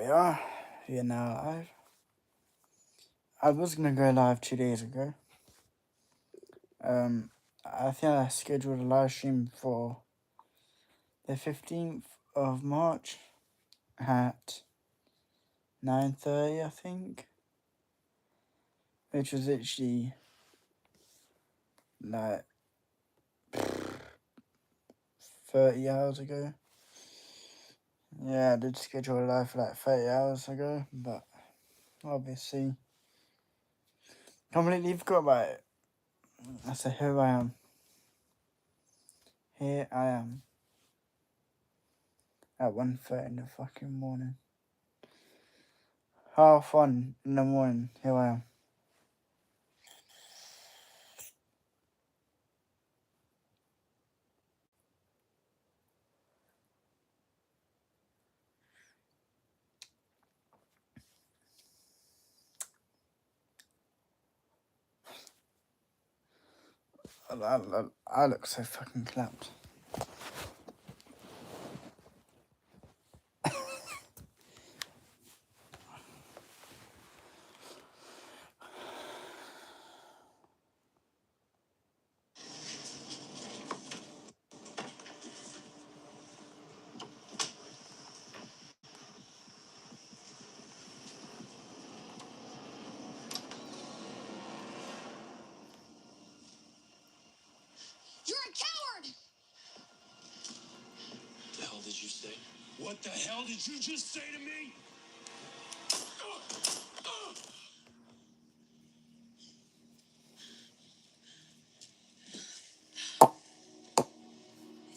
we are. We are now live. I was gonna go live 2 days ago. I think I scheduled a live stream for the 15th of March at 9:30, I think, which was literally like 30 hours ago. Yeah, I did schedule a live for like 30 hours ago, but obviously completely forgot about it. So here I am. Here I am. At 1:30 in the fucking morning. 1:30 in the morning. Here I am. I look so fucking clapped. You're a coward! What the hell did you say? What the hell did you just say to me?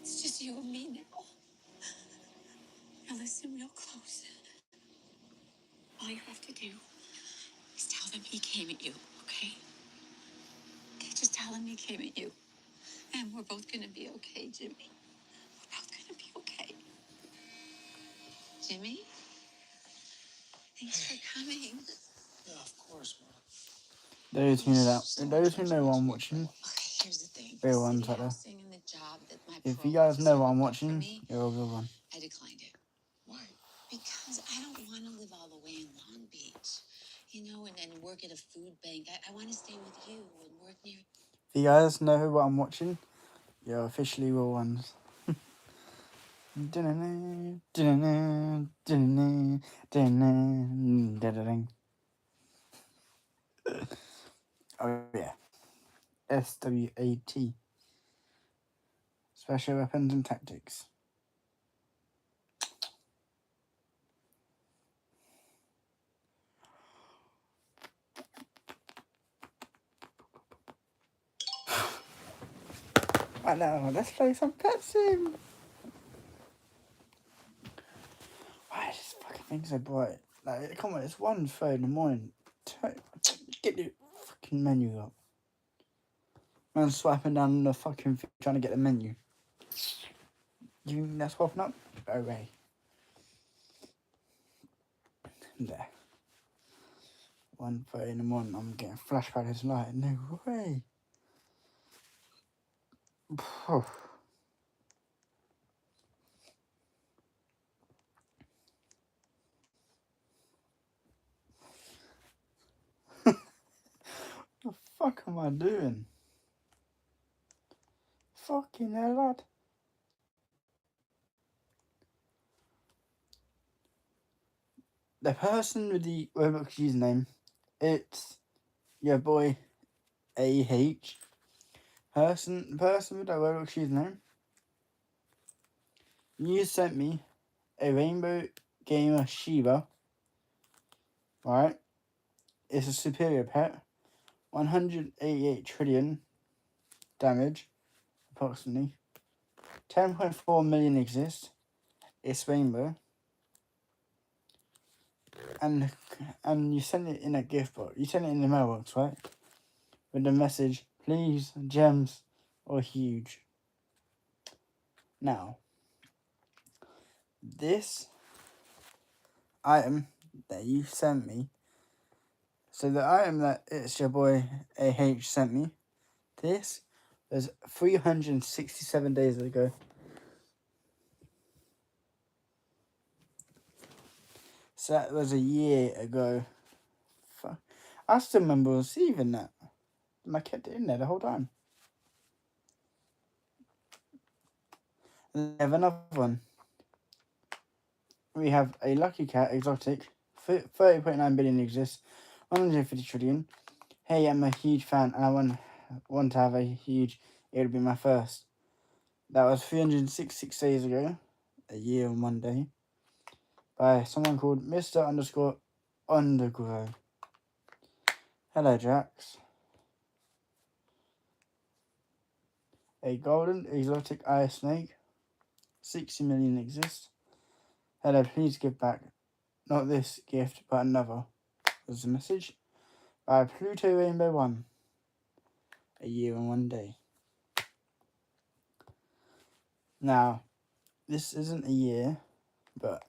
It's just you and me now. Now listen real close. All you have to do is tell them he came at you, okay? Okay, just tell them he came at you. And we're both gonna be okay, Jimmy. We're both gonna be okay. Jimmy? Thanks for coming. Yeah, of course, Mom. Those who know what I'm watching, Okay, here's the thing. real The ones city out there. housing and the job that my If you parole guys know officer what I'm looked up for watching, me, you're a good one. I declined it. Why? Because I don't want to live all the way in Long Beach, you know, and work at a food bank. I want to stay with you and work near. If you guys know what I'm watching, you're officially real ones. Oh yeah. SWAT. Special Weapons and Tactics. Right now, let's play some Pepsi. Why is this fucking thing so bright? Like, come on, it's 1:30 in the morning. Get the fucking menu up. Man, swiping down the fucking thing, trying to get the menu. You think that's popping up? No way. There. 1:30 in the morning, I'm getting flashback this light. No way. What the fuck am I doing? Fucking hell, lad. The person with the Roblox username, it's your boy AH. Person with the Roblox username, you sent me a Rainbow Gamer Shiba, right? It's a superior pet, 188 trillion damage, approximately. 10.4 million exist. It's rainbow. And you send it in a gift box. You send it in the mailbox, right? With the message, please, gems or huge. Now, this item that you sent me, so the item that it's your boy AH sent me, this was 367 days ago. So that was a year ago. Fuck. I still remember receiving that. And I kept it in there the whole time. And we have another one. We have a Lucky Cat exotic. 30.9 billion exists. 150 trillion. Hey, I'm a huge fan and I want to have a huge... It would be my first. That was 366 days ago. A year and 1 day. By someone called Mr_Undergrow. Hello, Jax. A golden exotic ice snake. 60 million exists. Hello, please give back. Not this gift, but another. Was the message. By Pluto Rainbow 1. A year and 1 day. Now, this isn't a year, but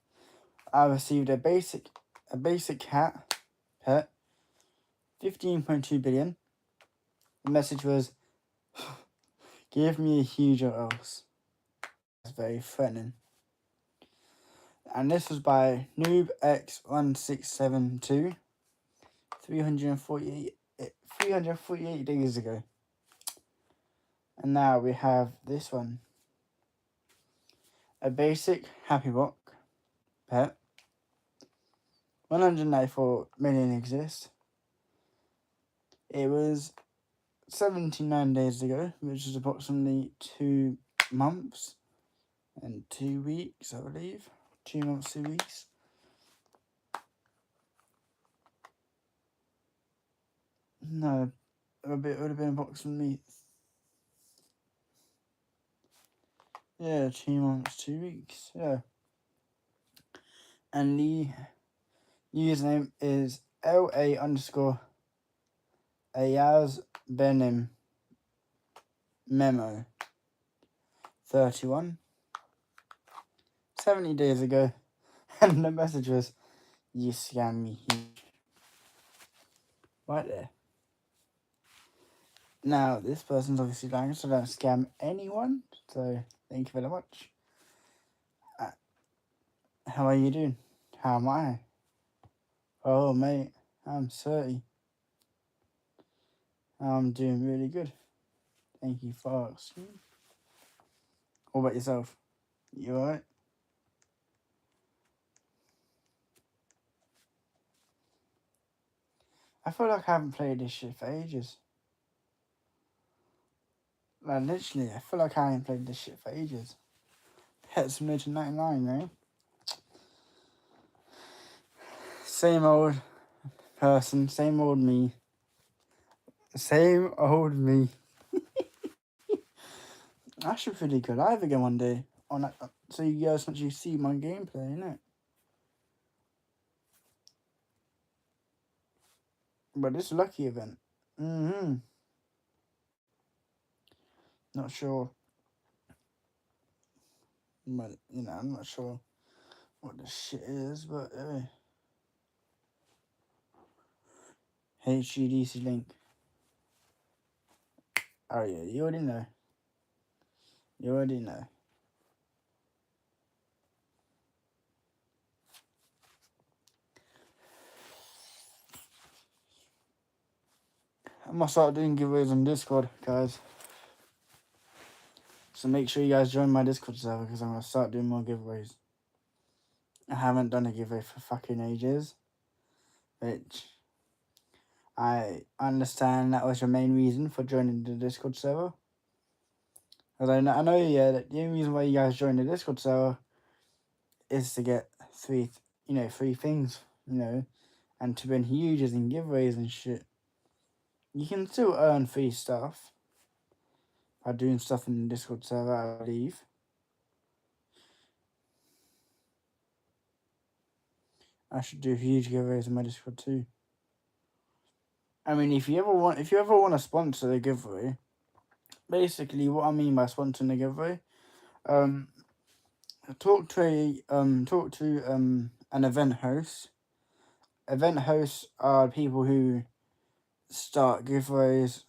I received a basic cat pet. 15.2 billion. The message was, give me a huge or else. That's very threatening. And this was by NoobX1672. 348 days ago. And now we have this one. A basic Happy Rock pet. 194 million exists. It was 79 days ago, which is approximately 2 months and 2 weeks, I believe. 2 months, 2 weeks. No, it would have been approximately 2 months, 2 weeks, yeah. And the username is LA_Ayaz_Benim Memo 31. 70 days ago, and the message was, you scam me huge. Right there. Now, this person's obviously lying, so don't scam anyone. So, thank you very much. How are you doing? How am I? Oh, mate, I'm 30. I'm doing really good. Thank you for asking. What about yourself? You alright? I feel like I haven't played this shit for ages. Like, literally, I feel like I haven't played this shit for ages. Pet Simulator 99, eh? Same old person, same old me. Same old me. That should be pretty good live again one day. On that, so you guys actually see my gameplay, innit? But this lucky event. Not sure. But, you know, I'm not sure what this shit is, but HUDC link. Oh yeah, you already know. You already know. I must start doing giveaways on Discord, guys. So make sure you guys join my Discord server because I'm going to start doing more giveaways. I haven't done a giveaway for fucking ages. Which I understand that was your main reason for joining the Discord server. Because I know, yeah, that the only reason why you guys join the Discord server is to get free things, and to win huges and giveaways and shit. You can still earn free stuff by doing stuff in the Discord server, I believe. I should do huge giveaways in my Discord too. I mean, if you ever want to sponsor a giveaway, basically what I mean by sponsoring a giveaway, talk to an event host. Event hosts are people who start giveaways.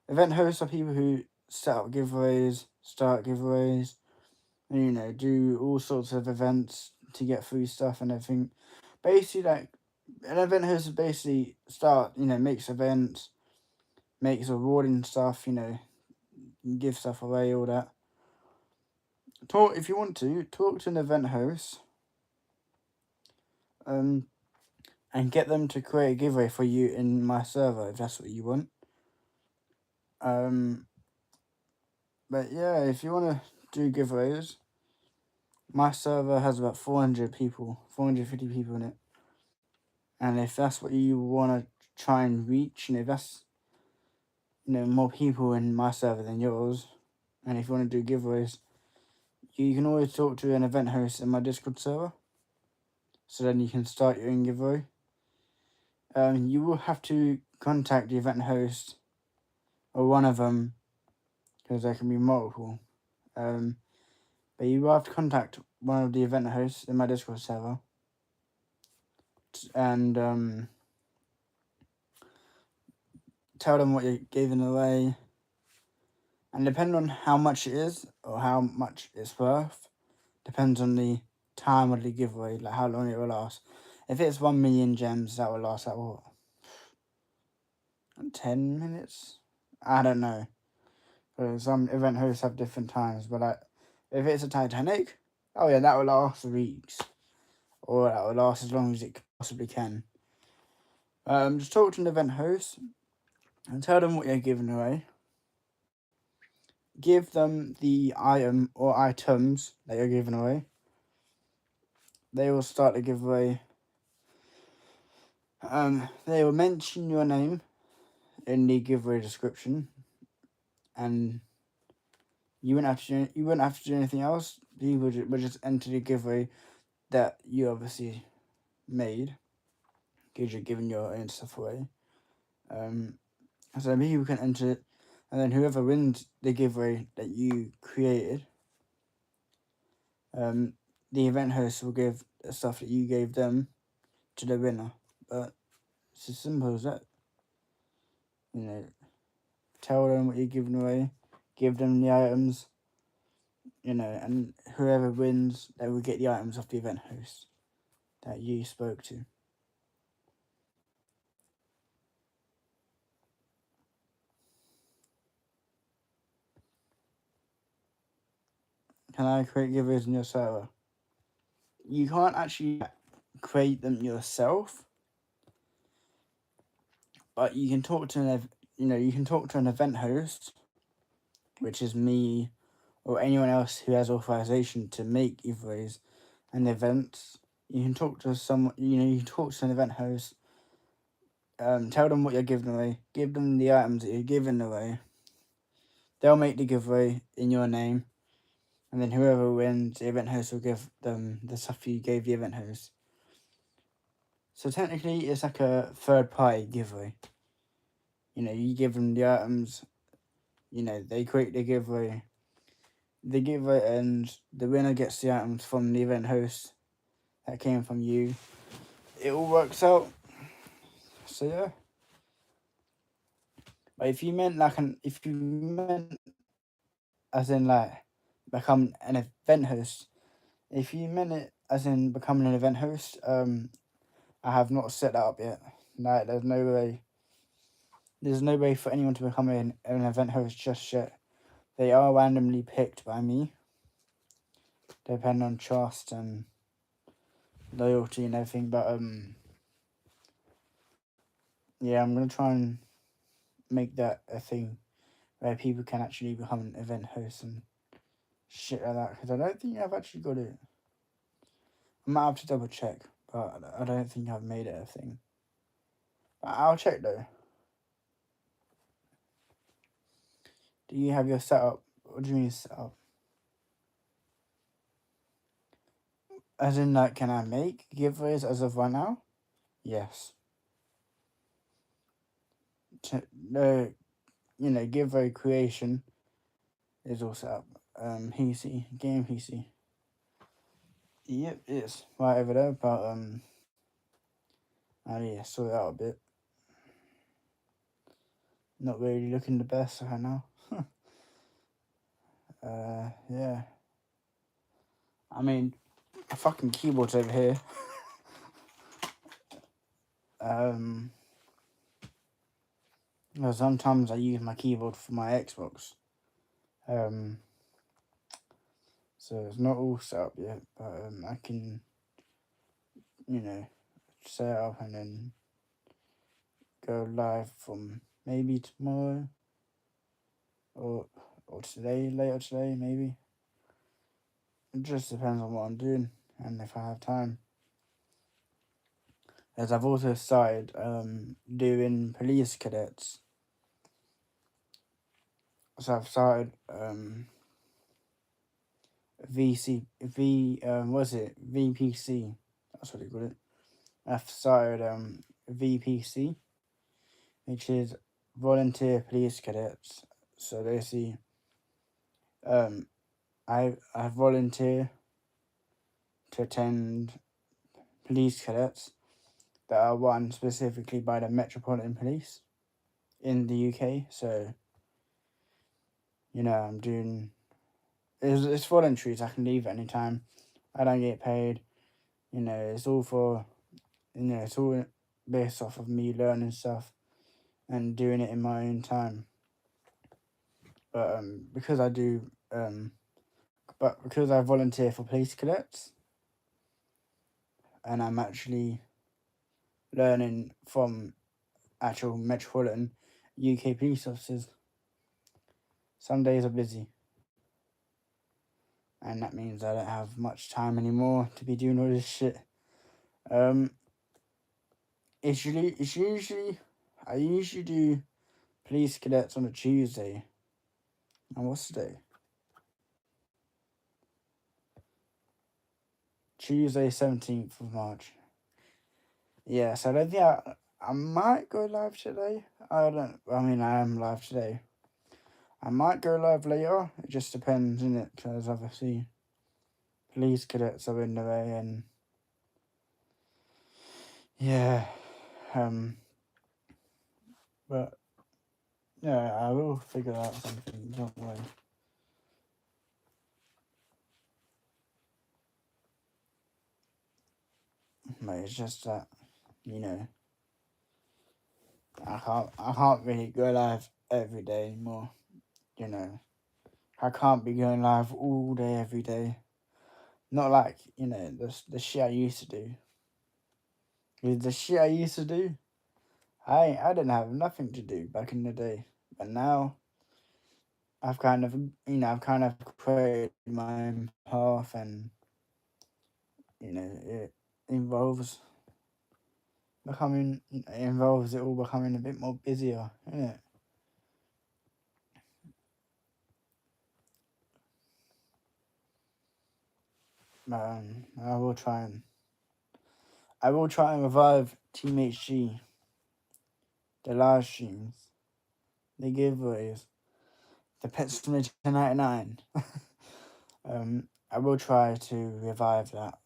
Event hosts are people who set up giveaways, start giveaways, do all sorts of events to get free stuff and everything. Basically, like, an event host basically makes events, makes rewarding stuff, give stuff away, all that. If you want to, talk to an event host, and get them to create a giveaway for you in my server if that's what you want. But yeah, if you want to do giveaways, my server has about 450 people in it. And if that's what you want to try and reach, if that's, more people in my server than yours, and if you want to do giveaways, you can always talk to an event host in my Discord server. So then you can start your own giveaway. You will have to contact the event host, or one of them, because there can be multiple. But you will have to contact one of the event hosts in my Discord server, and tell them what you're giving away. And depending on how much it is or how much it's worth, depends on the time of the giveaway, like how long it will last. If it's 1 million gems, that will last like what? 10 minutes? I don't know. Some event hosts have different times, but like, if it's a Titanic, oh yeah, that will last weeks. Or that will last as long as it possibly can. Just talk to an event host and tell them what you're giving away. Give them the item or items that you're giving away. They will start the giveaway. They will mention your name in the giveaway description, and you wouldn't have to do anything else. You would just enter the giveaway that you obviously made, because you're giving your own stuff away. So people can enter it, and then whoever wins the giveaway that you created, the event host will give the stuff that you gave them to the winner. But it's as simple as that. Tell them what you're giving away, give them the items, and whoever wins, they will get the items off the event host that you spoke to. Can I create giveaways in your server? You can't actually create them yourself, but you can talk to an event host, which is me or anyone else who has authorization to make giveaways and events. You can talk to someone. You can talk to an event host. Tell them what you're giving away. Give them the items that you're giving away. They'll make the giveaway in your name, and then whoever wins, the event host will give them the stuff you gave the event host. So technically, it's like a third-party giveaway. You give them the items. They create the giveaway. The giveaway ends. The winner gets the items from the event host that came from you. It all works out. So yeah. But if you meant as in like become an event host, if you meant it as in becoming an event host, I have not set that up yet. Like, there's no way for anyone to become an event host just yet. They are randomly picked by me, depending on trust and loyalty and everything. But yeah, I'm gonna try and make that a thing where people can actually become an event host and shit like that, because I don't think I've actually got it. I might have to double check, but I don't think I've made it a thing. But I'll check though. Do you have your setup? What do you mean setup? As in, like, can I make giveaways as of right now? Yes. The giveaway creation is all set up. PC, game PC. Yep, it's right over there, but I need to sort it out a bit. Not really looking the best right now. Yeah. I mean, my fucking keyboard's over here. Sometimes I use my keyboard for my Xbox. So it's not all set up yet, but I can, set it up and then go live from maybe tomorrow or today, later today, maybe. It just depends on what I'm doing and if I have time. As I've also started doing police cadets. So I've started VPC. That's what they call it. I've started VPC, which is volunteer police cadets. So basically, I volunteer to attend police cadets that are run specifically by the Metropolitan Police in the UK. So, I'm doing. It's voluntary, so I can leave at any time. I don't get paid. It's all for. It's all based off of me learning stuff and doing it in my own time. But because I volunteer for police cadets, and I'm actually learning from actual Metropolitan UK police officers, some days are busy. And that means I don't have much time anymore to be doing all this shit. I usually do police cadets on a Tuesday. And what's the day? Tuesday, 17th of March. Yeah, so I don't think I might go live today. I am live today. I might go live later. It just depends, innit? Because obviously, police cadets are in the way, and yeah, but yeah, I will figure out something. Don't worry. But it's just that, I can't really go live every day anymore. I can't be going live all day every day. Not like the shit I used to do. With the shit I used to do, I didn't have nothing to do back in the day, but now I've kind of created my own path, and it involves it all becoming a bit more busier, innit? I will try and revive Team HG, the live streams, the giveaways, the Pet Simulator 99. I will try to revive that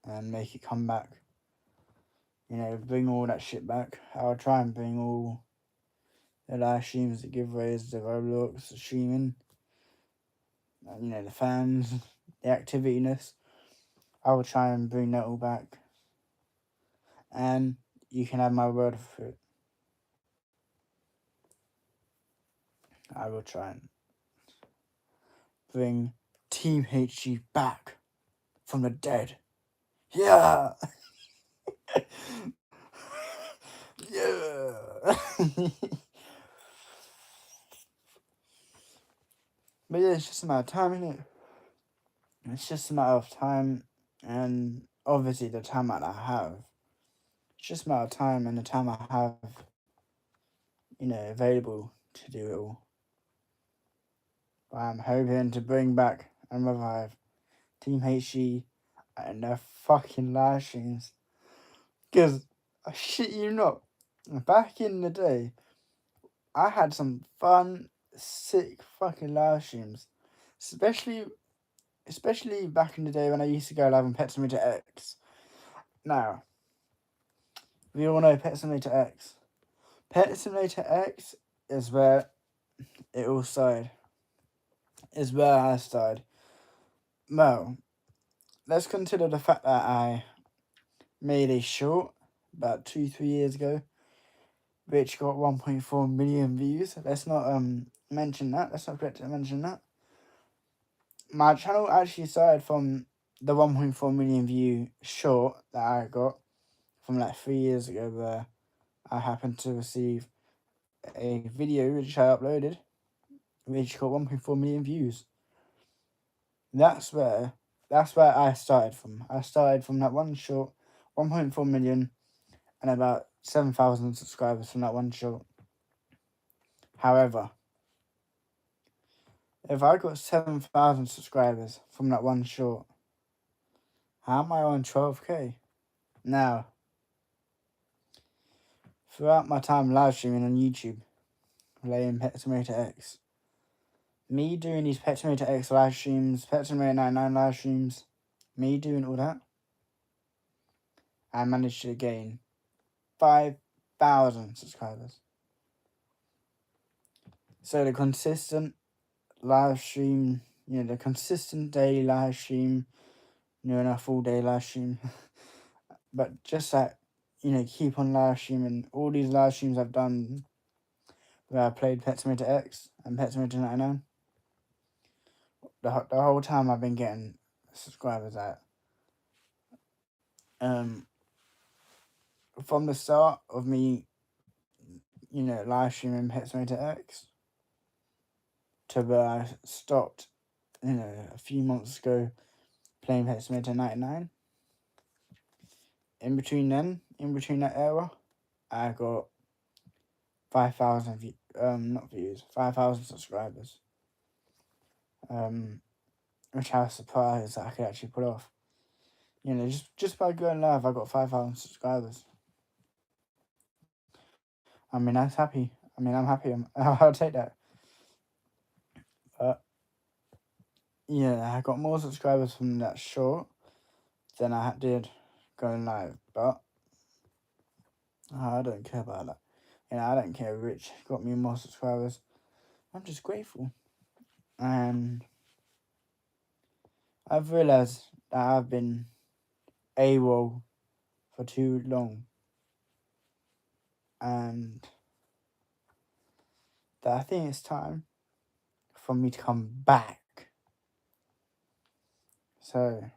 and make it come back. Bring all that shit back. I'll try and bring all the live streams, the giveaways, the Roblox, the streaming, the fans, the activityness. I will try and bring that all back. And you can have my word for it. I will try and bring Team HG back from the dead. Yeah! Yeah! But yeah, it's just a matter of time, isn't it? It's just a matter of time, and obviously the time that I have. It's just a matter of time and the time I have, available to do it all. But I'm hoping to bring back and revive Team HG and their fucking live streams. Because, I shit you not, back in the day, I had some fun, sick fucking live streams. Especially back in the day when I used to go live on Pet Simulator X. Now, we all know Pet Simulator X. Pet Simulator X is where it all started. Is where I started. Well, let's consider the fact that I made a short about 2-3 years ago, which got 1.4 million views. Let's not mention that. Let's not forget to mention that. My channel actually started from the 1.4 million view short that I got from like 3 years ago, where I happened to receive a video which I uploaded, which got 1.4 million views. That's where I started from. I started from that one short, 1.4 million, and about 7,000 subscribers from that one short. However, if I got 7,000 subscribers from that one short, how am I on 12k? Now, throughout my time live streaming on YouTube, playing Pet Tomato X, me doing these Pet Tomato X live streams, Pet Tomato 99 live streams, me doing all that, I managed to gain 5,000 subscribers. So the consistent live stream, the consistent daily live stream, and a full day live stream, but just that, keep on live streaming. All these live streams I've done where I played Pet Tomato X and Pet Tomato 99, the whole time I've been getting subscribers at. From the start of me, live streaming Pet Tomato X to where I stopped, a few months ago playing Pet Tomato 99. In between that era, I got 5,000 5,000 subscribers. Which I was surprised that I could actually pull off. Just by going live, I got 5,000 subscribers. I mean, that's happy. I mean, I'm happy. I'll take that. But yeah, I got more subscribers from that short than I did going live. But I don't care about that. I don't care which got me more subscribers. I'm just grateful. And I've realised that I've been AWOL for too long. And that I think it's time for me to come back. So,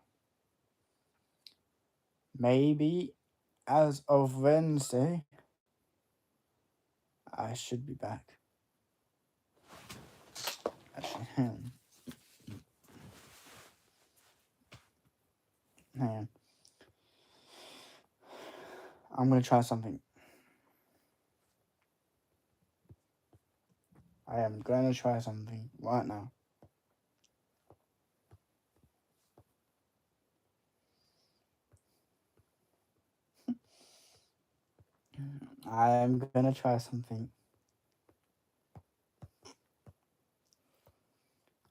maybe as of Wednesday, I should be back. Actually, hang on. I'm going to try something. I am going to try something right now. I am going to try something.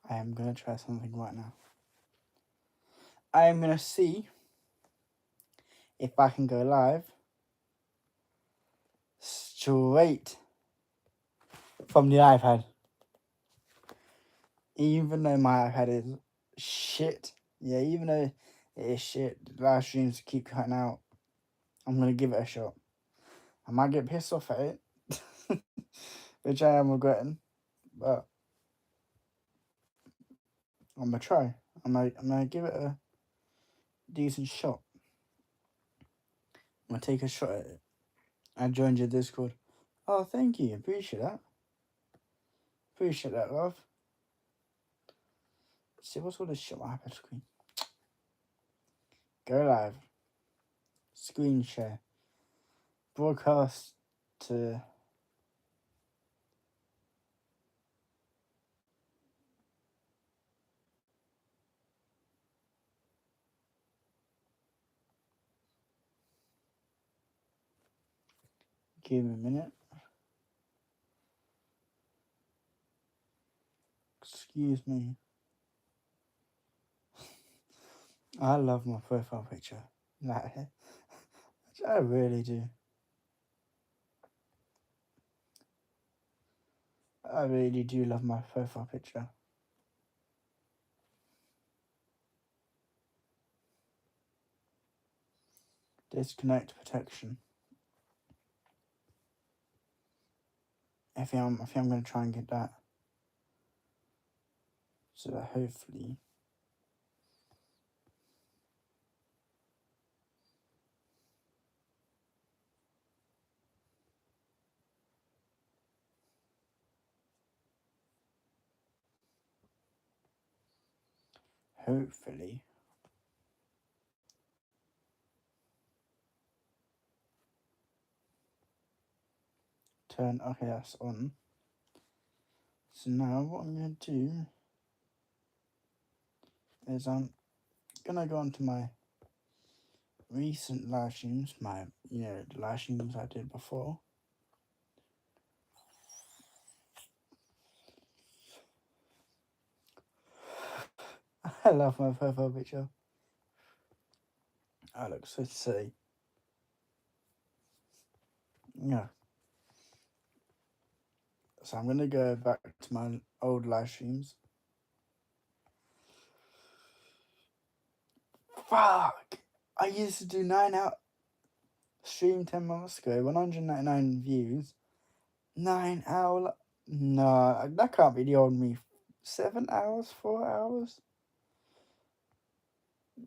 I am going to try something right now. I am going to see if I can go live straight from the iPad. Even though my iPad is shit. Yeah, even though it is shit, the live streams keep cutting out. I'm going to give it a shot. I might get pissed off at it, which I am regretting, but I'm going to try. I'm going to give it a decent shot. I'm going to take a shot at it. I joined your Discord. Oh, thank you. Appreciate that. Appreciate that, love. Let's see, what's all this shit on my iPad screen? Go live. Screen share. Broadcast to... Give me a minute. Excuse me. I love my profile picture. Like, I really do. I really do love my profile picture. disconnect protection. I think I'm gonna try and get that. So that hopefully turn, okay, that's on. So now what I'm gonna do is I'm gonna go onto my recent live streams, the live streams I did before. I love my profile picture. I look so silly. Yeah. So I'm gonna go back to my old live streams. Fuck! I used to do 9 out stream 10 months ago, 199 views. 9 hour. No, that can't be the old me. 7 hours, 4 hours.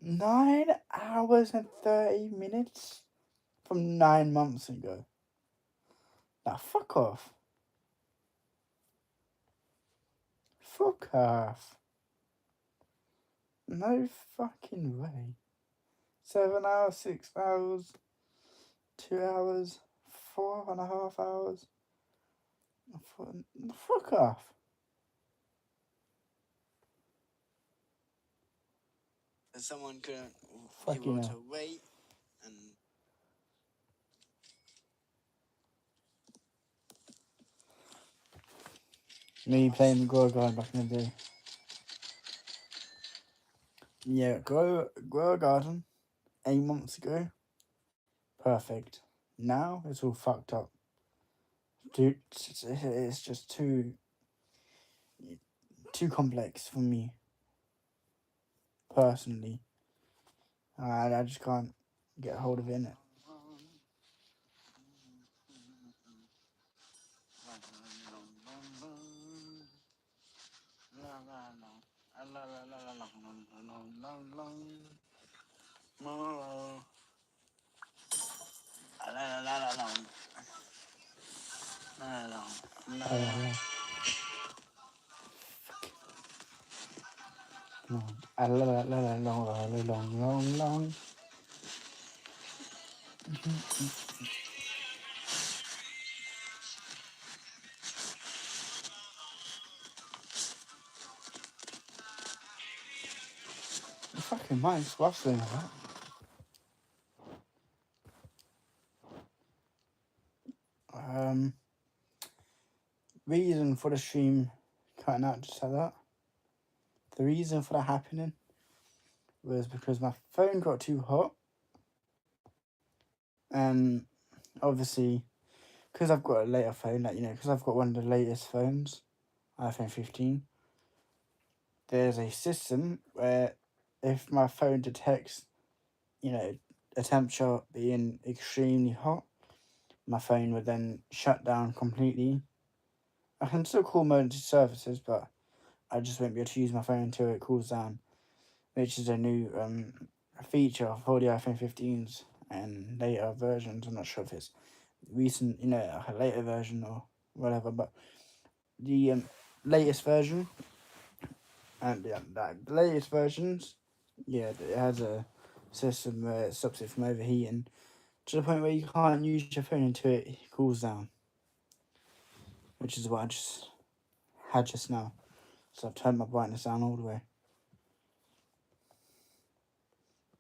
9 hours and 30 minutes from 9 months ago. Now, fuck off. Fuck off. No fucking way. 7 hours, 6 hours, 2 hours, 4.5 hours. Fuck off. Someone couldn't be able to wait and me playing the Grow Garden back in the day. Yeah, Grow Garden 8 months ago. Perfect. Now it's all fucked up. Dude, it's just too complex for me. Personally. I just can't get a hold of it, innit? Long. The fucking mic's rustling a lot. Reason for the stream cutting out just like that. The reason for that happening was because my phone got too hot. And obviously, because I've got a later phone, because I've got one of the latest phones, iPhone 15, there's a system where if my phone detects, a temperature being extremely hot, my phone would then shut down completely. I can still call emergency services, but I just won't be able to use my phone until it cools down, which is a new feature for the iPhone 15s and later versions. I'm not sure if it's recent, a later version or whatever, but the latest version and the latest versions, it has a system where it stops it from overheating to the point where you can't use your phone until it cools down, which is what I just had just now. So I've turned my brightness down all the way.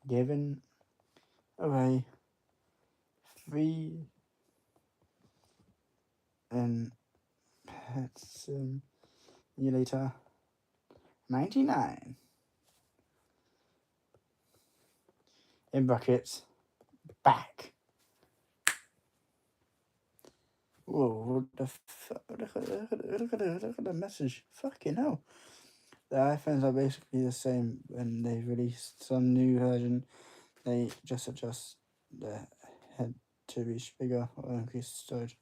Giving away free and pets you later 99 in brackets back. Whoa, look at the message. Fucking hell. The iPhones are basically the same when they release some new version. They just adjust the head to reach bigger or increase storage.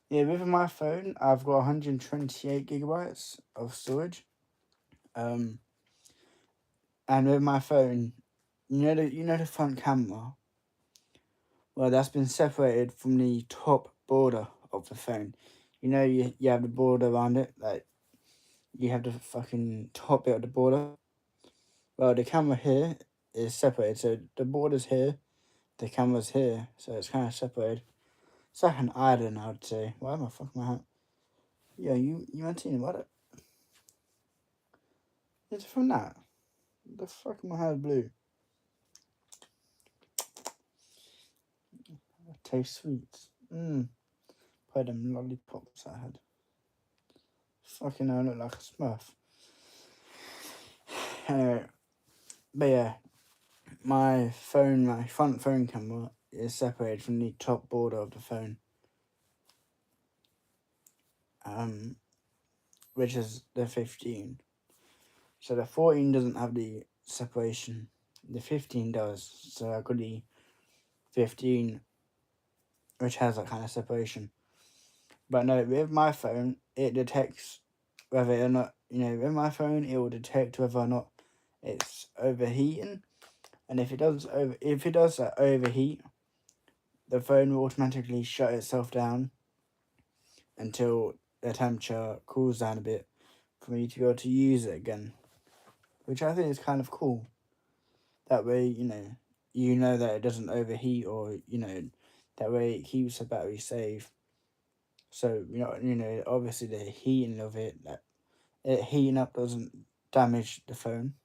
Yeah, with my phone, I've got 128 gigabytes of storage. And with my phone, you know the front camera. Well, that's been separated from the top border of the phone. You know, you have the border around it, like you have the fucking top bit of the border. Well, the camera here is separated, so the border's here, the camera's here, so it's kind of separated. It's like an island, I would say. Why am I fucking my hat? Yeah, you mentioned about it. It's from that. The fuck my hair blue. Taste sweets. Play them lollipops I had. Fucking hell, I look like a smurf. Anyway, but yeah, my front phone camera is separated from the top border of the phone. Which is the 15. So the 14 doesn't have the separation. The 15 does. So I got the 15, which has that kind of separation. But no, with my phone, it detects whether or not, with my phone, it will detect whether or not it's overheating. And if it does overheat, the phone will automatically shut itself down until the temperature cools down a bit for me to be able to use it again, which I think is kind of cool. That way, you know that it doesn't overheat, or that way it keeps the battery safe. So obviously the heating of it heating up doesn't damage the phone,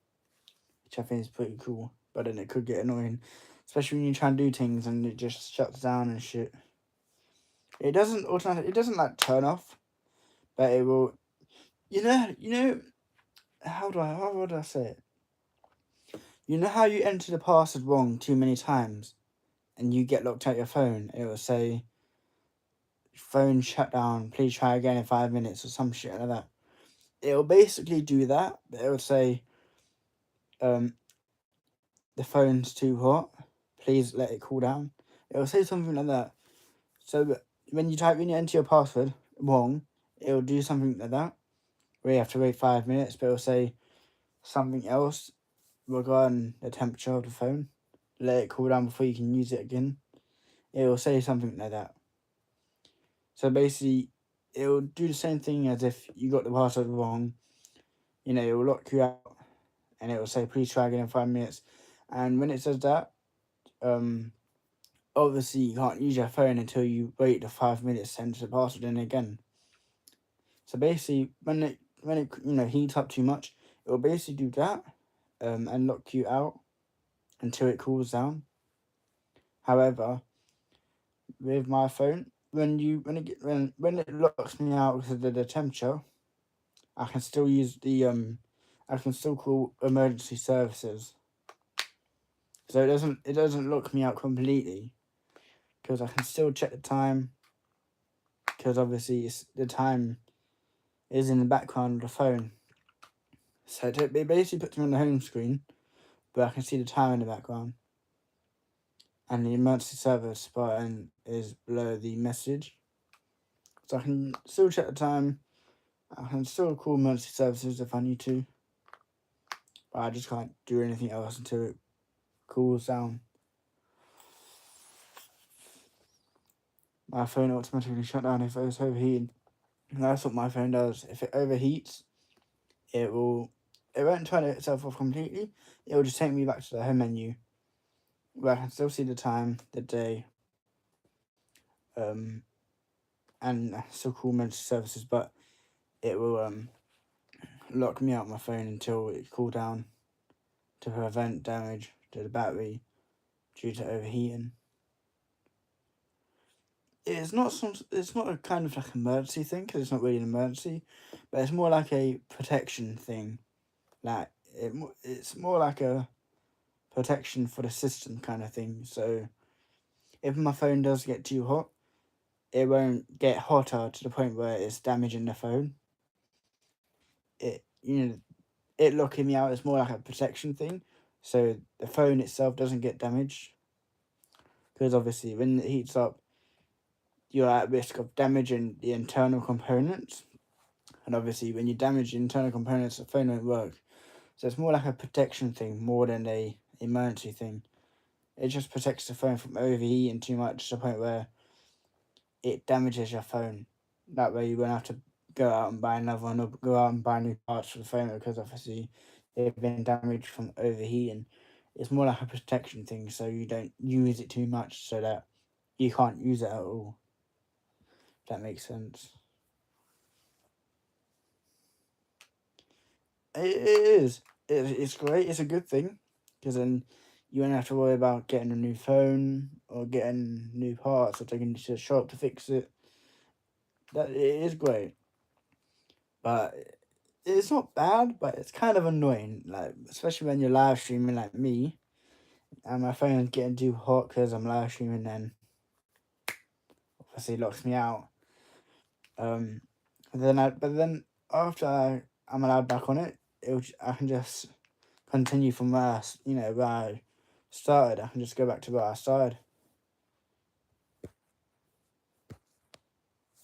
which I think is pretty cool. But then it could get annoying, especially when you try and do things and it just shuts down and shit. It doesn't like turn off, but it will. How would I say it? You know how you enter the password wrong too many times, and you get locked out your phone? It will say, "Phone shut down. Please try again in 5 minutes," or some shit like that. It will basically do that, but it will say, "The phone's too hot. Please let it cool down." It will say something like that. So when you enter your password wrong, it will do something like that, where you have to wait 5 minutes, but it will say something else regarding the temperature of the phone. Let it cool down before you can use it again. It will say something like that. So basically, it will do the same thing as if you got the password wrong. It will lock you out, and it will say, "Please try again in 5 minutes." And when it says that, obviously you can't use your phone until you wait the 5 minutes to enter the password in again. So basically, when it heats up too much, it will basically do that, and lock you out until it cools down. However, with my phone, when it locks me out because of the temperature, I can still use I can still call emergency services. So it doesn't lock me out completely, because I can still check the time, because obviously the time is in the background of the phone. So it basically puts me on the home screen, but I can see the time in the background. And the emergency service button is below the message. So I can still check the time. I can still call emergency services if I need to. But I just can't do anything else until it cools down. My phone automatically shut down if it's overheating. And that's what my phone does. If it overheats, it won't turn itself off completely. It will just take me back to the home menu, where I can still see the time, the day, and still call emergency services, but it will lock me out my phone until it cool down to prevent damage to the battery due to overheating. It's not a kind of like emergency thing, because it's not really an emergency, but it's more like a protection thing. Like it's more like a protection for the system kind of thing. So if my phone does get too hot, it won't get hotter to the point where it's damaging the phone. It locking me out is more like a protection thing, so the phone itself doesn't get damaged. because obviously when it heats up, you're at risk of damaging the internal components, and obviously when you damage the internal components, the phone won't work. So it's more like a protection thing more than a emergency thing. It just protects the phone from overheating too much to the point where it damages your phone. That way you won't have to go out and buy another one or go out and buy new parts for the phone because obviously they've been damaged from overheating. It's more like a protection thing, so you don't use it too much so that you can't use it at all. If that makes sense. It is. It's great. It's a good thing because then you won't have to worry about getting a new phone or getting new parts or taking it to the shop to fix it. That it is great, but it's not bad. But it's kind of annoying, like especially when you're live streaming like me, and my phone's getting too hot because I'm live streaming. Then obviously it locks me out. But then after I'm allowed back on it, I can just continue from where where I started. I can just go back to where I started.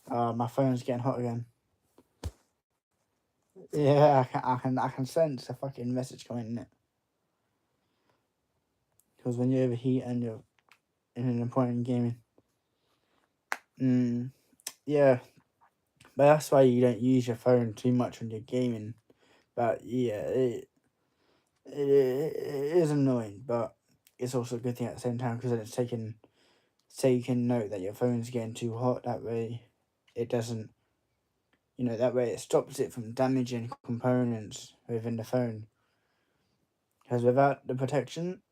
My phone's getting hot again. Yeah, I can sense a fucking message coming in it. Because when you overheat and you're in an important gaming, yeah, but that's why you don't use your phone too much when you're gaming. But yeah, it is annoying, but it's also a good thing at the same time because then it's taking note that your phone's getting too hot. That way, it doesn't. That way it stops it from damaging components within the phone. Because without the protection,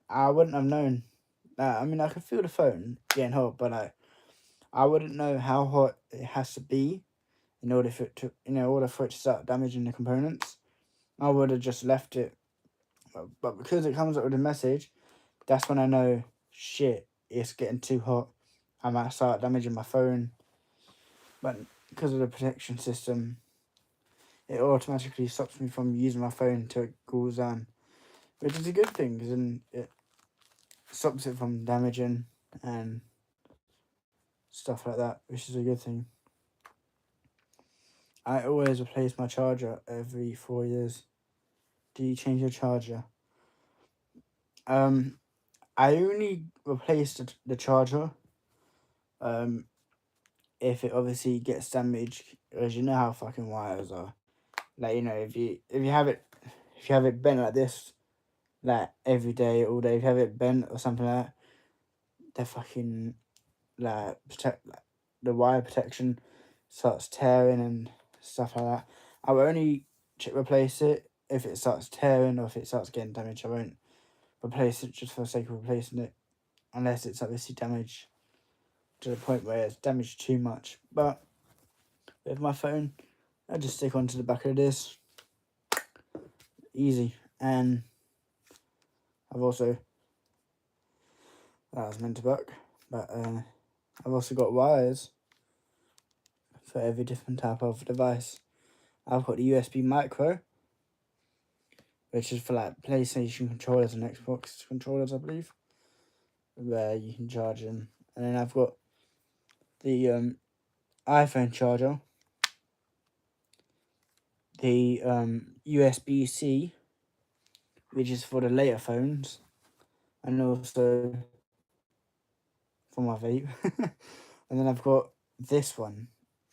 I wouldn't have known. I mean, I could feel the phone getting hot, but I wouldn't know how hot it has to be in order for it to start damaging the components. I would have just left it. But because it comes up with a message, that's when I know, shit, it's getting too hot. I might start damaging my phone. But because of the protection system, it automatically stops me from using my phone until it cools down, which is a good thing because then it stops it from damaging and stuff like that, which is a good thing. I always replace my charger every 4 years. Do you change your charger? I only replace the charger if it obviously gets damaged, because you know how fucking wires are. Like, if you have it bent like this, like every day, all day, if you have it bent or something like that, the fucking the wire protection starts tearing and stuff like that. I will only replace it if it starts tearing or if it starts getting damaged. I won't replace it just for the sake of replacing it, unless it's obviously damaged to the point where it's damaged too much. But with my phone, I just stick onto the back of this. Easy. And I've also, that was meant to work, but I've also got wires for every different type of device. I've got the USB micro, which is for like PlayStation controllers and Xbox controllers, I believe, where you can charge them. And then I've got the iPhone charger, the USB-C, which is for the later phones, and also for my vape. And then I've got this one,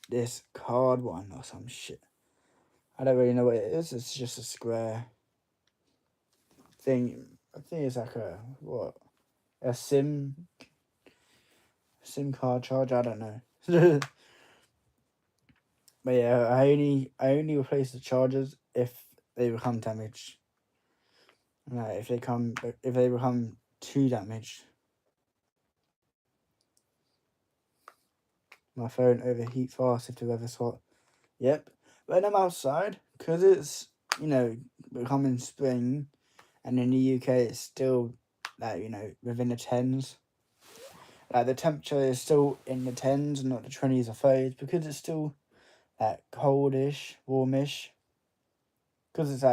this card one or some shit. I don't really know what it is. It's just a square thing. I think it's like a SIM card charger. I don't know. But yeah, I only replace the chargers if they become damaged. Like if they become too damaged, my phone overheat fast if the weather's hot. Yep. When I'm outside, because it's becoming spring, and in the UK it's still within the tens. Like the temperature is still in the tens and not the 20s or 30s because it's still coldish, warmish. Because it's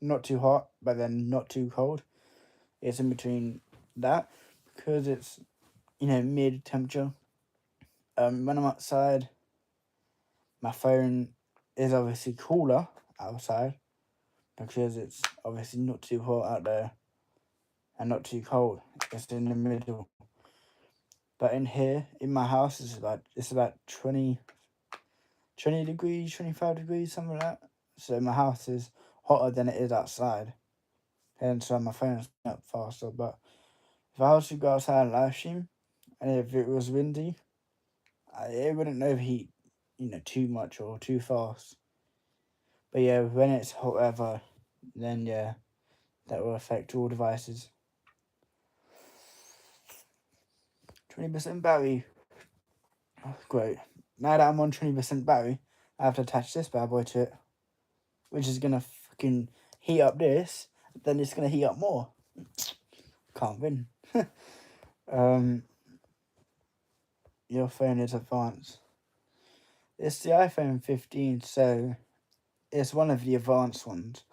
not too hot, but then not too cold. It's in between that because it's mid temperature. When I'm outside, my phone is obviously cooler outside because it's obviously not too hot out there and not too cold. It's in the middle. But in here, in my house, it's about 20 degrees, 25 degrees, something like that. So my house is hotter than it is outside. Hence why my phone's up faster. But if I was to go outside and live stream, and if it was windy, it wouldn't overheat, too much or too fast. But yeah, when it's hot weather, then yeah, that will affect all devices. 20% battery. Oh, great. Now that I'm on 20% battery, I have to attach this bad boy to it, which is gonna fucking heat up this. Then it's gonna heat up more. Can't win. Your phone is advanced. It's the iPhone 15, so it's one of the advanced ones.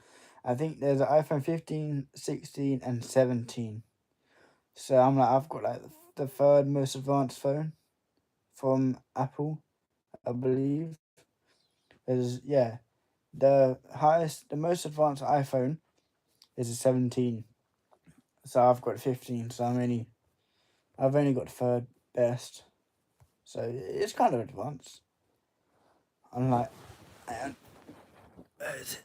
I think there's an iPhone 15, 16, and 17. So I've got like the third most advanced phone from Apple, I believe. There's the most advanced iPhone is a 17. So I've got 15. So I've only got third best. So it's kind of advanced. Unlike, where is it?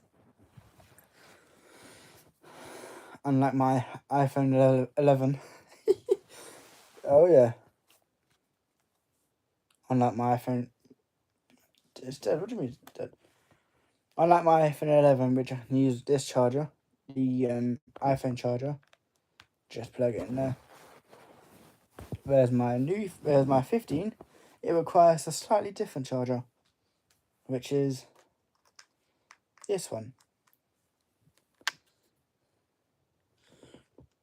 Unlike my iPhone 11. Oh yeah. Unlike my iPhone. It's dead. What do you mean it's dead? Unlike my iPhone 11, which I can use this charger, the iPhone charger, just plug it in there. Whereas my 15, it requires a slightly different charger, which is this one.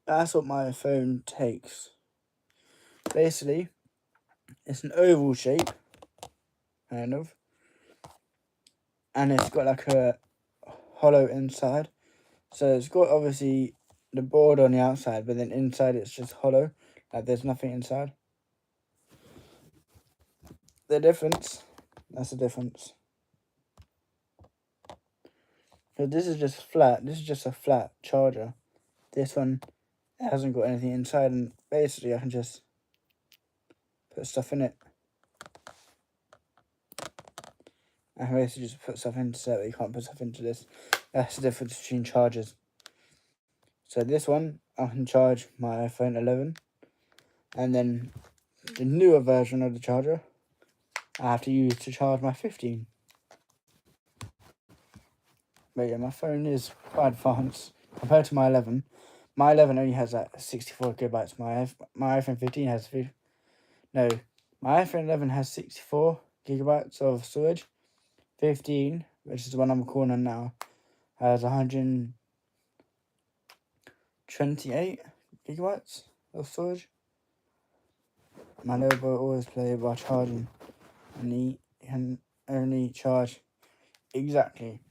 That's what my phone takes. Basically, it's an oval shape, kind of, and it's got like a hollow inside. So it's got obviously the board on the outside, but then inside it's just hollow, like there's nothing inside. That's the difference. So this is just flat. This is just a flat charger. This one hasn't got anything inside, and basically I can just put stuff in it. I can basically just put stuff into it, but you can't put stuff into this. That's the difference between chargers. So this one, I can charge my iPhone 11, and then the newer version of the charger, I have to use to charge my 15. But yeah, my phone is quite advanced compared to my 11. My 11 only has like 64 gigabytes. My iPhone 15 has my iPhone 11 has 64 gigabytes of storage. 15, which is the one I'm recording on now, has 128 gigabytes of storage. My little boy always plays by charging, and he can only charge exactly.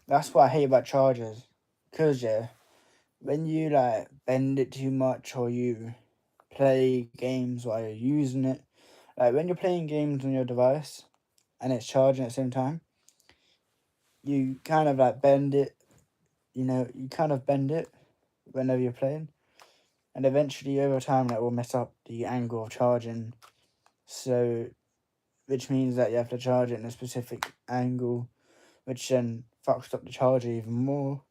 That's what I hate about chargers, because when you like bend it too much or you play games while you're using it, like when you're playing games on your device and it's charging at the same time, you kind of like bend it, you kind of bend it whenever you're playing, and eventually over time that will mess up the angle of charging, so which means that you have to charge it in a specific angle, which then fucks up the charger even more.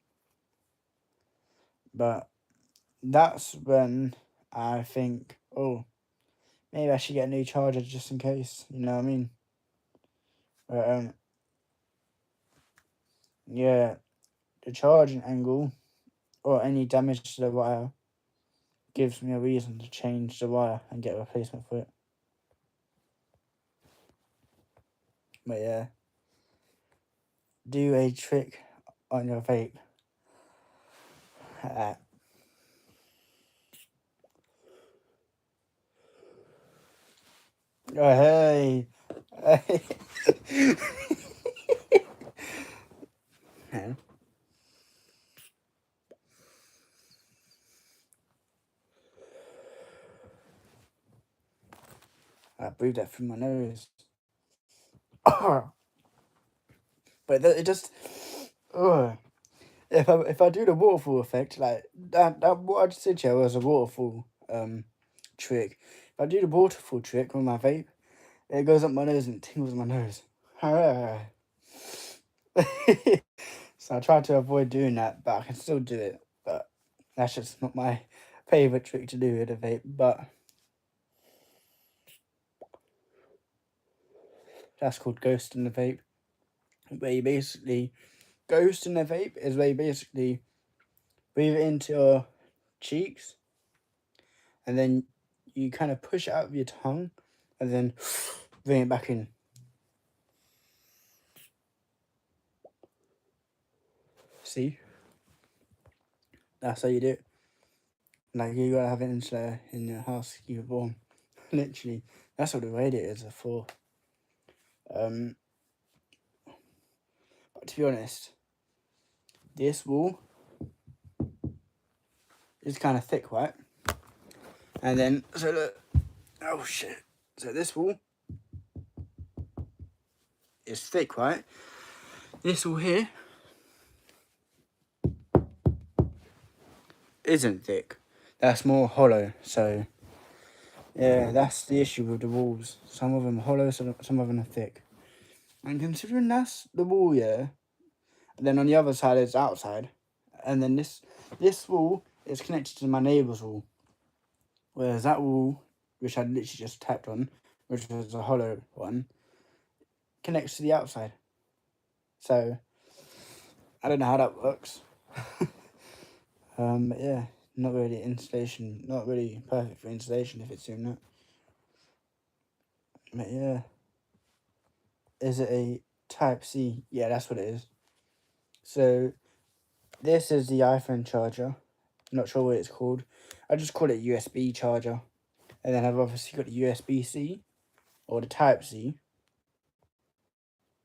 But that's when I think, oh, maybe I should get a new charger just in case, you know what I mean? But yeah, the charging angle or any damage to the wire gives me a reason to change the wire and get a replacement for it. But yeah, do a trick on your vape. Oh, hey. Yeah. breathe that through my nose. But it just, if I do the waterfall effect, like that what I just did here was a waterfall trick. If I do the waterfall trick with my vape, it goes up my nose and it tingles my nose. So I try to avoid doing that, but I can still do it. But that's just not my favourite trick to do with a vape. But that's called ghost in the vape. Where you basically ghost in the vape is where you basically breathe it into your cheeks, and then you kind of push it out with your tongue, and then bring it back in. See? That's how you do it. Like, you gotta have an insulator in your house to keep it warm. Literally. That's what the radiators are for. But to be honest, this wall is kind of thick, right? And then, so look. Oh, shit. So this wall is thick, right? This wall here isn't thick. That's more hollow. So, yeah, that's the issue with the walls. Some of them are hollow, some of them are thick. And considering that's the wall, yeah, and then on the other side is outside, and then this wall is connected to my neighbour's wall. Whereas that wall, which I literally just tapped on, which was a hollow one, connects to the outside. So, I don't know how that works. But yeah, not really installation, not really perfect for installation if it's doing that. But yeah. Is it a Type C? Yeah, that's what it is. So, this is the iPhone charger. Not sure what it's called. I just call it USB charger. And then I've obviously got the USB-C, or the Type C,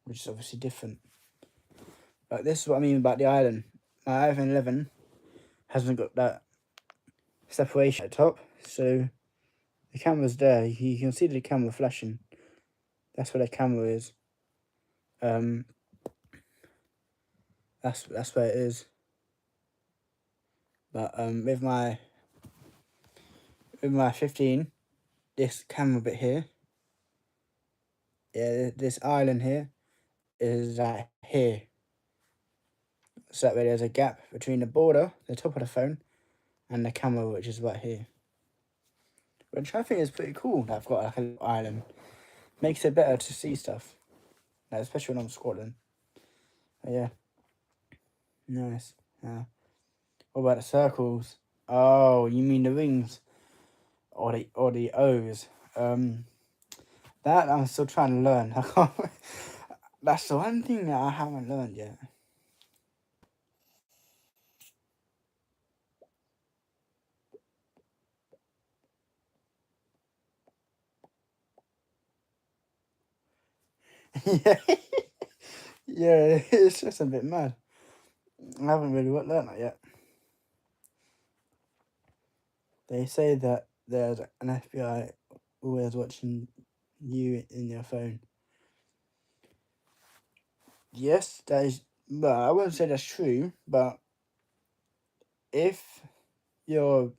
which is obviously different. But this is what I mean about the island. My iPhone 11 hasn't got that separation at the top, so the camera's there. You can see the camera flashing. That's what the camera is. That's where it is. But with my 15, this camera bit here, yeah, this island here is here. So that way there's a gap between the border, the top of the phone, and the camera, which is right here. Which I think is pretty cool that I've got like a little island. Makes it better to see stuff. Like, especially when I'm squatting. But yeah. Nice. Yeah. What about the circles? Oh, you mean the rings? Or the O's. That I'm still trying to learn. That's the one thing that I haven't learned yet. Yeah. Yeah, it's just a bit mad. I haven't really learned that yet. They say that there's an FBI always watching you in your phone. Yes, that is. Well, I wouldn't say that's true, but if the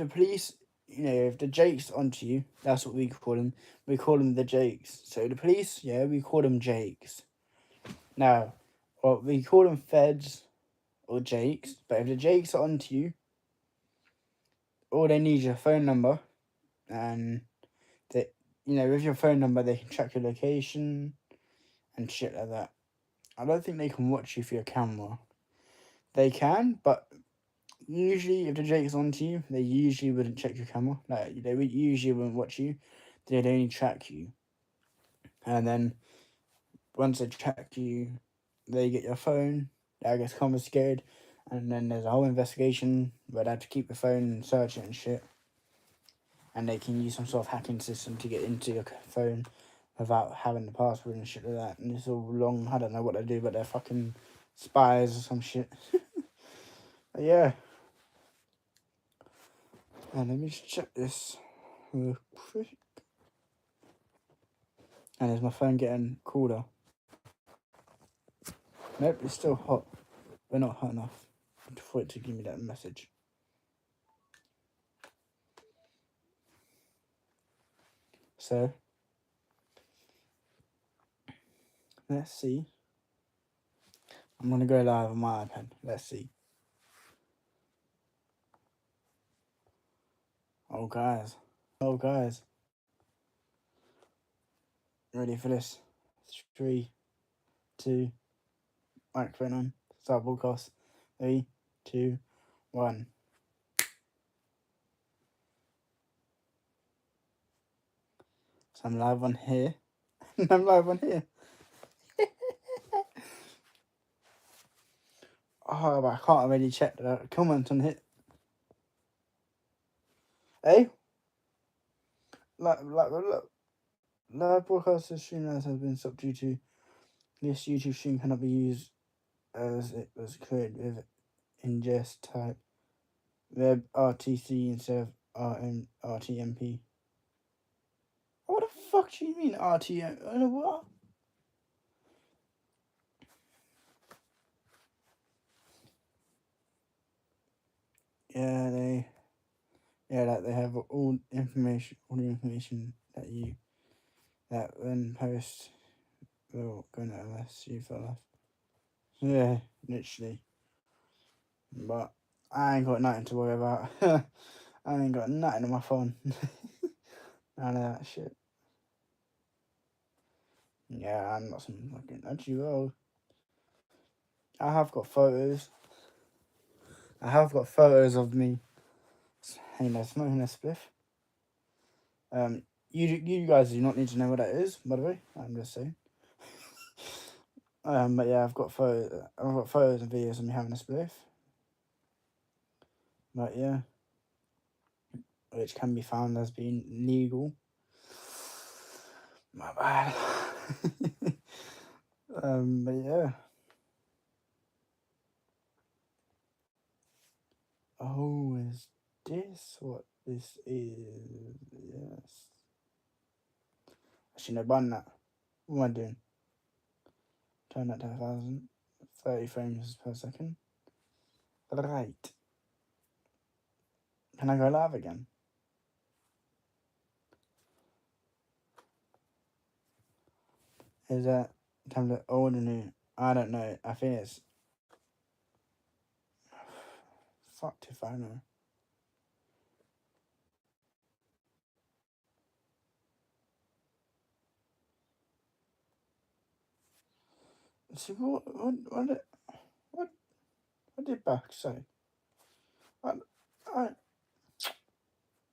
police, if the Jakes onto you, that's what we call them. We call them the Jakes. So the police, yeah, we call them Jakes. Now, or we call them Feds or Jakes. But if the Jakes are onto you, all they need is your phone number, and they, with your phone number they can track your location and shit like that. I don't think they can watch you for your camera. They can, but usually if the Jake's onto you, they usually wouldn't check your camera. Like, they usually wouldn't watch you. They'd only track you. And then once they track you, they get your phone, that gets confiscated, and then there's a whole investigation where they have to keep the phone and search it and shit. And they can use some sort of hacking system to get into your phone without having the password and shit like that. And it's all long. I don't know what they do, but they're fucking spies or some shit. But yeah. And let me just check this real quick. And is my phone getting cooler? Nope, it's still hot, but not hot enough for it to give me that message. So, let's see. I'm going to go live on my iPad. Let's see. Oh, guys. Oh, guys. Ready for this? 3, 2, microphone on. Start broadcast. 3, 2, 1. So I'm live on here. I'm live on here. Oh, but I can't really check the comment on it. Hey? Live broadcast of stream has been stopped due to this YouTube stream cannot be used as it was created with ingest type web RTC instead of RTMP. What the fuck do you mean RTM? What? Yeah, they have all the information that when post will go to unless you fell off. Yeah, literally. But I ain't got nothing to worry about. I ain't got nothing on my phone. None of that shit. Yeah, I'm not some fucking nudgy roll. I have got photos. I have got photos of me, you know, smoking a spliff. You guys do not need to know what that is, by the way. I'm just saying. But yeah, I've got photos and videos of me having a spliff. But yeah, which can be found as being legal. My bad. But yeah. Oh, is this what this is? Yes. I shouldn't have done that. What am I doing? Turn that to 1,000. 30 frames per second. Right. Can I go live again? Is that time to old or new? I don't know. I think it's... Fucked if I know. See, what did back say? I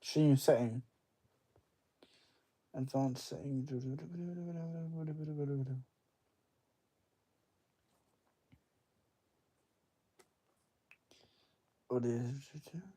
stream setting. Advanced setting. What is it?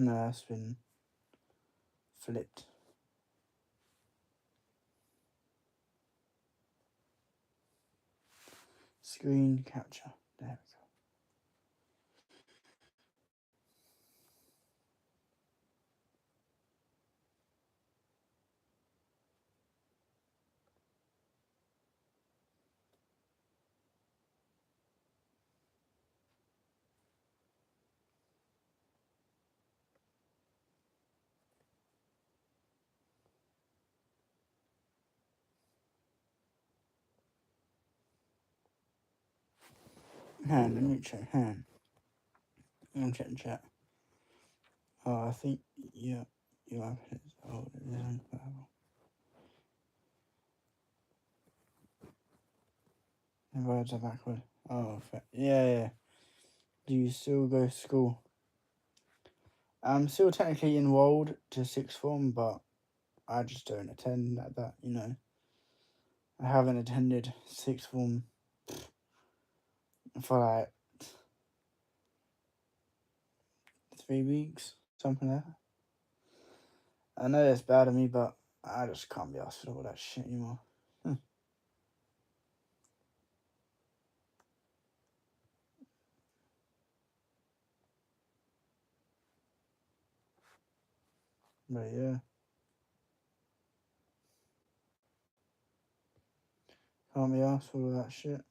No, that's been flipped. Screen capture. There we go. Let me check. Let me check the chat. Oh, I think, yeah, you have his. Oh, it isn't. The words are backward. Oh, yeah. Do you still go to school? I'm still technically enrolled to sixth form, but I just don't attend like that, you know. I haven't attended sixth form for like 3 weeks, something like that. I know it's bad of me, but I just can't be asked for all that shit anymore. But yeah. Can't be asked for all that shit.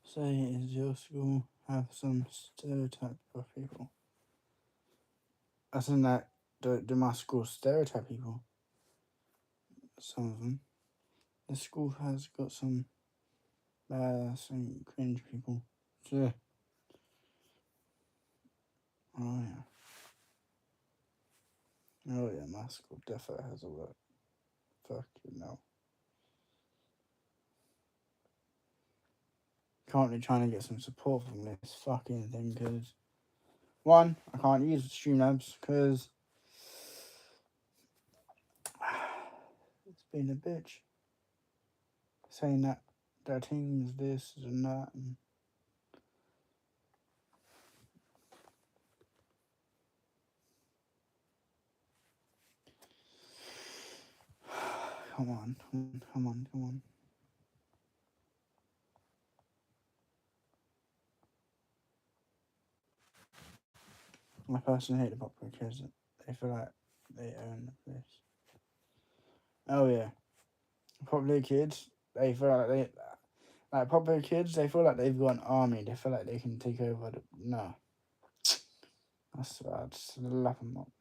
Say, does your school have some stereotype of people? As in that, do my school stereotype people? Some of them. The school has got some cringe people. Yeah. Oh yeah. Oh yeah, my school definitely has all that. Fuck you know. Currently trying to get some support from this fucking thing because, one, I can't use Streamlabs because it's been a bitch. Saying that their team's this and that and come on. I personally hate the popular kids. They feel like they own the place. Oh yeah. Popular kids, they feel like popular kids, they feel like they've got an army. They feel like they can take over the... No. That's bad. Slap them up.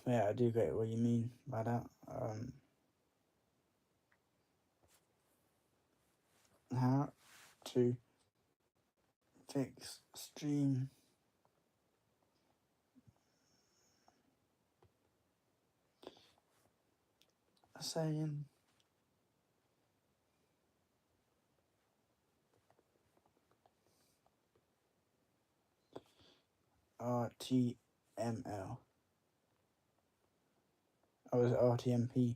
Yeah, I do get what you mean by that. How to fix stream saying RTML. Oh, was it RTMP?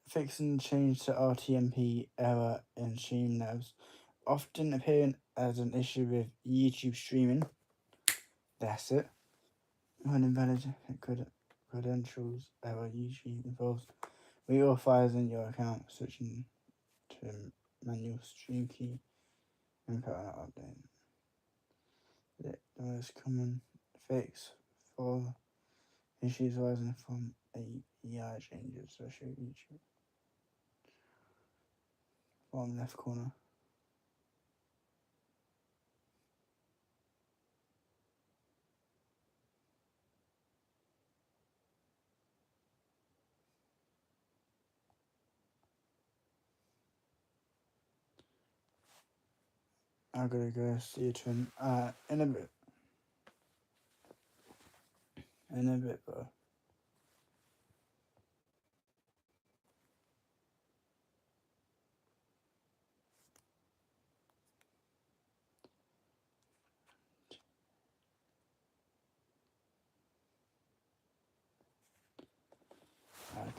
Fix and change to RTMP error in Streamlabs, often appearing as an issue with YouTube streaming. That's it. When invalid credentials error usually involves reauthorizing your account, switching to manual stream key, and putting an update. The most common fix for issues arising from API changes, especially YouTube. Bottom left corner. I gotta go see you twin. In a bit. In a bit, bro.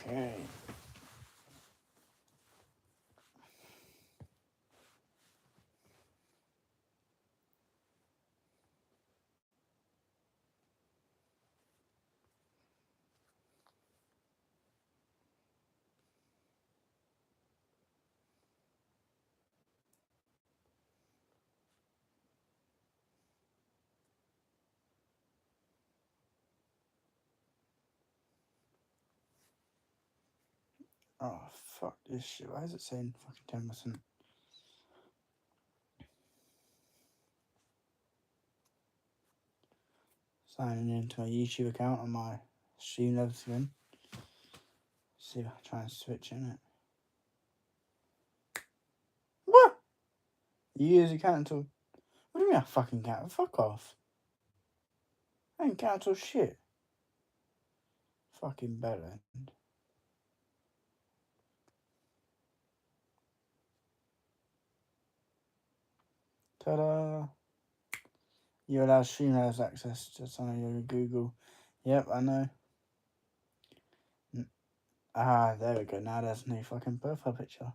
Okay. Oh, fuck this shit. Why is it saying fucking 10%? Signing into my YouTube account on my Streamlabs again. See if I try and switch in it. What? You use your cancel. What do you mean I fucking can't? Fuck off. I ain't cancel shit. Fucking bellend. Ta-da! You allow Streamlabs access to some of your Google. Yep, I know. Ah, there we go. Now there's a new fucking profile picture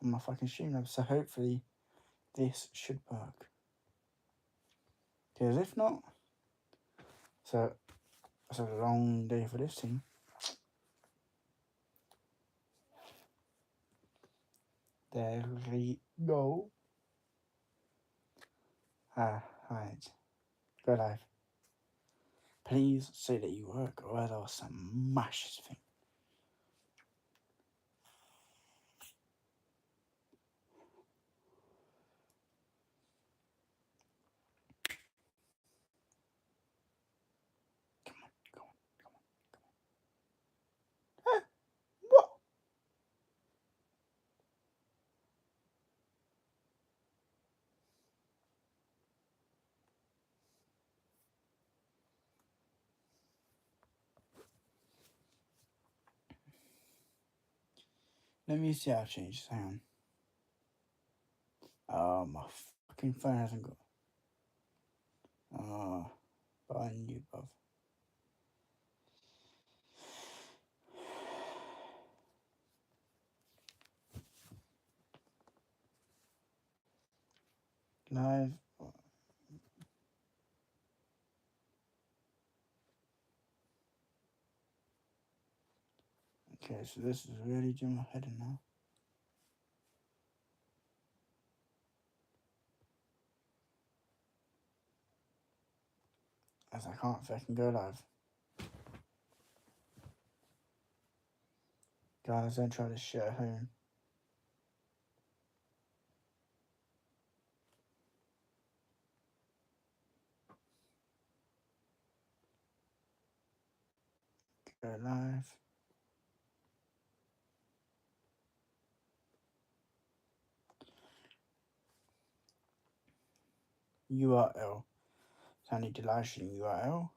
on my fucking Streamlabs. So hopefully this should work. Because if not, so it's a long day for this team. There we go. Ah, right. Go live. Please say that you work or else I'll smash this thing. Come on, come on, come on, come on. What? Let me see how to change sound. Oh, my fucking phone hasn't got. Oh, button you above. Live. Okay, so this is really doing my head in now. As I can't fucking go live. Guys, don't try this shit at home. Go live. URL. So I need the live stream URL.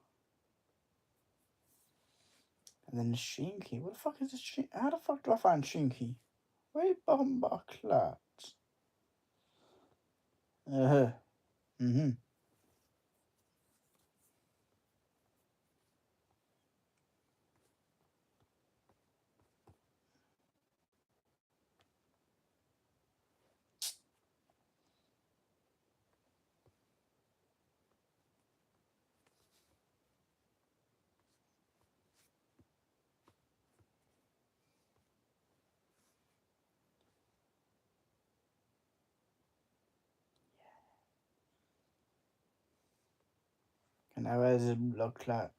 And then the stream key. What the fuck is the stream? How the fuck do I find stream key? Way bomba clat. Mm-hmm. And now where's the block clat?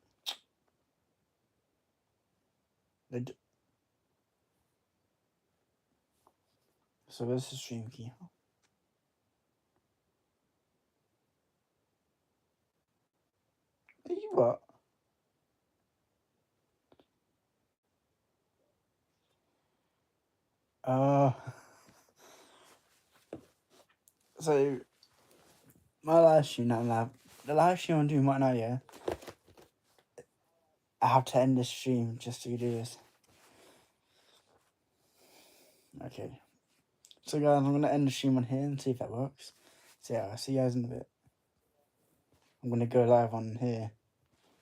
So where's the stream key? You what? So my live stream now, the live stream I'm doing right now, yeah. I have to end the stream just to do this. Okay. So guys, I'm gonna end the stream on here and see if that works. So yeah, I'll see you guys in a bit. I'm gonna go live on here.